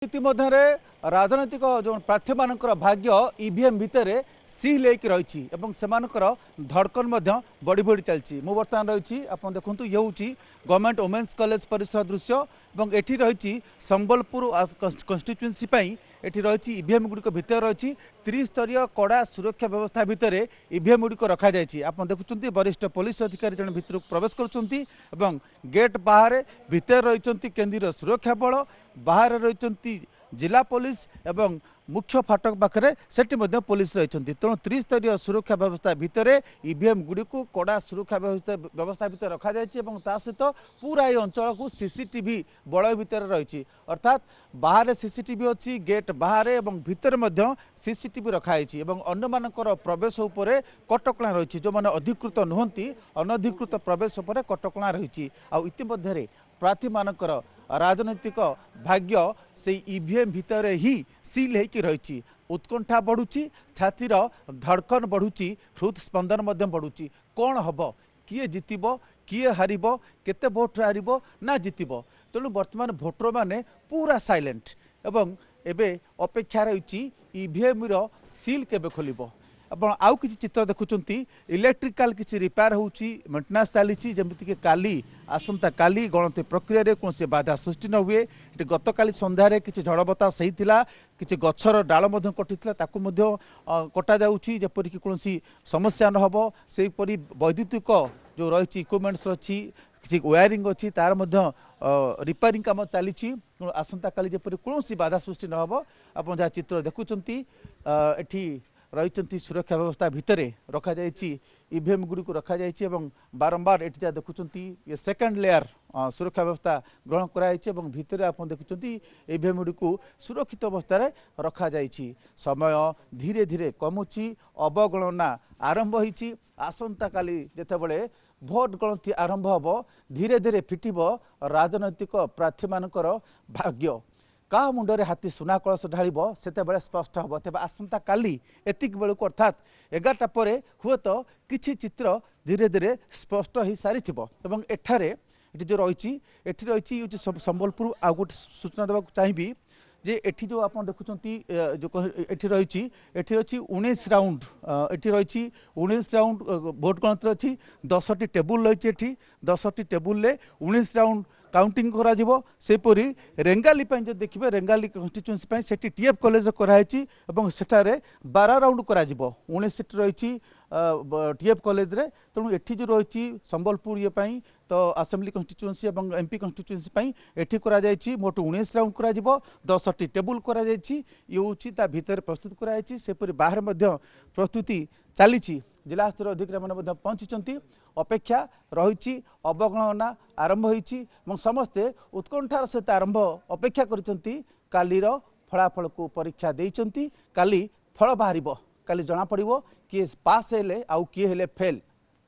इतिमध्य राजनैतिक जो प्रार्थी मान भाग्य ईवीएम भितर सील होकर रही धड़कन बढ़ी बढ़ी चलती मु बर्तमान रही आप देखो ये हूँ गवर्नमेंट वुमेन्स कॉलेज परिसर दृश्य और ये रही संबलपुर कन्स्टिट्युएंसी एटी रही ईवीएम गुड़िक भितर रही त्रिस्तरीय कड़ा सुरक्षा व्यवस्था भितर ईवीएम गुड़िक रखा जाए आप देखुं वरिष्ठ पुलिस अधिकारी जन भितर प्रवेश कर गेट बाहर भितर रही केंद्रीय सुरक्षा बल बाहर रही जिला पुलिस एवं मुख्य फाटक पाखे सेठी पुलिस रही तेणु त्रिस्तरीय सुरक्षा व्यवस्था भितर ईवीएम गुड़ी को कड़ा सुरक्षा व्यवस्था भितर रखा जाए सहित पूरा ये अंचल को सीसीटीवी बलय भितर रही अर्थात बाहर सीसीटीवी अच्छी गेट बाहर एवं भितर सीसीटीवी रखाई अन्य मानकर प्रवेश उपर कटकणा रही जो मैंने अधिकृत नुहति अनधिकृत प्रवेश उपर कटकणा रही इतिमध्य प्रार्थी मानकर राजनैतिक भाग्य से ईवीएम भितर ही सील होकर रही उत्कंठा बढ़ुची छातीर धड़कन बढ़ुची हृद स्पंदन बढ़ुची कौन हम किए जितब किए हार केते भोट हार ना जितब तेणु बर्तमान भोटर माने पूरा साइलेंट एवं एबे अपेक्षा रही ईवीएम सील केबे खोलिबो आपण आउ किसी चित्र देखुंत इलेक्ट्रिकल किसी रिपेयर होची मेंटेनेंस चली जमीक काली आसंता काली गणति प्रक्रिया रे कौन बाधा सृष्टि न हुए ये गत काली संध्यार किसी झड़ बतास होता किसी गछर डाल कटिला कटा जापरिक कौन समस्या न हो सेपरी वैद्युतिक जो रही इक्विपमेंट्स अच्छी किसी वायरिंग अच्छी तार रिपेयरिंग काम चली आसंता काली जपरी कौन बाधा सृष्टि न हो आप जहाँ चित्र देखुंत एठी रही सुरक्षा व्यवस्था भितर रखा ईवीएम गुड़ी को रखा बारंबार ये जहाँ देखुं ये सेकेंड लेयर सुरक्षा व्यवस्था ग्रहण कराई भितर आप देखुं ईवीएम गुड़ी को सुरक्षित अवस्था रखा समय धीरे धीरे कमुची अवगणना आरंभ होती आसंता काली जितेबाला भोट गणति आरंभ हम धीरे धीरे फिटिब राजनैतिक प्रार्थी मानकर भाग्य का मुंडे हाथी सुना कलश ढाल से स्पष्ट हम तेज आसंता काली एतिक बेलू अर्थात 11टा पर हुए तो किसी चित्र धीरे धीरे स्पष्ट हो सारी एठारे जो रही संबलपुर आ गोटे सूचना देवा चाहिए जे एठी जो आप देखुं जो एठी रही 19 राउंड एठी रही 19 राउंड भोट गणति अच्छी 10टी टेबुल रही 10टी टेबुल 19 राउंड काउंटिंग सेपरी रेंगाली जो देखिए रेंगाली कन्स्टिट्युएंसी से टीएफ कॉलेज कराई सेठारे 12 राउंड कर 19 सीट रही टीएफ कॉलेज रे तेणु एठी जो रही संबलपुर ये तो असेंबली कन्स्टिट्युएंसी और एमपी कन्स्टिट्युएंसी एठी करा जायछि मोट 19 राउंड करा 10टी टेबुल करा जायछि ये होछि ता भीतर प्रस्तुत कराई सेपरी बाहर प्रस्तुति चली जिला स्तर अधिकारी मैंने पहुंची अपेक्षा रही अवगणना आरंभ हो समस्ते उत्कंठार सहित आरंभ अपेक्षा कर फलाफल को परीक्षा देइचंती काली फल बाहर काली जना पड़ो किए पास हेले आउ किए हेले फेल